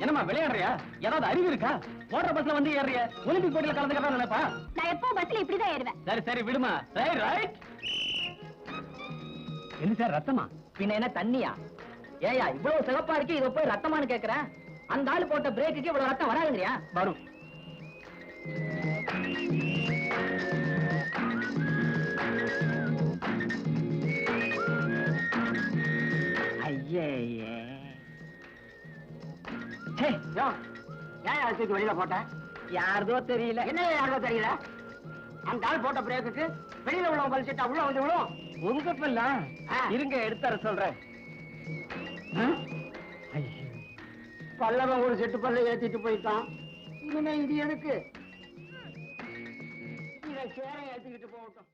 என்னம்மா விளையாடுறியா? ஏதாவது அறிவு இருக்கா? ஓடுற பஸ்ல வந்து ஏறிய ஒலிம்பிக் போட்டியில கலந்துக்கிறதா நினைப்பா? நான் எப்போ பஸ்ல இப்படிதான் ஏறுவேன். சரி சரி விடுமா. ரைட். என்ன சார் ரத்தமா? பின்ன என்ன தண்ணியா? ஏயா இவ்வளவு சிவப்பா இருக்கு, இத போய் ரத்தமானு கேக்குறேன். அந்த ஆளு போட்ட பிரேக்குக்கு இவ்வளவு ரத்தம் வராதுங்கறியா? வரும். ஐயே ஏன் தூக்கி வெளியில போட்ட? யாருதோ தெரியல. என்ன யாரோ தெரியல? அந்த ஆள் போட்ட பிரேக்குக்கு வெளியில உள்ளவங்க பலிச்சிட்டா உள்ள வந்து விழும். உங்க பிள்ளை இருங்க எடுத்தார சொல்றேன். பல்லவன் ஒரு செட்டு பல்ல ஏத்திட்டு போயிட்டான். இனிமே இது எதுக்கு? இதை சேர ஏத்திக்கிட்டு போகட்டும்.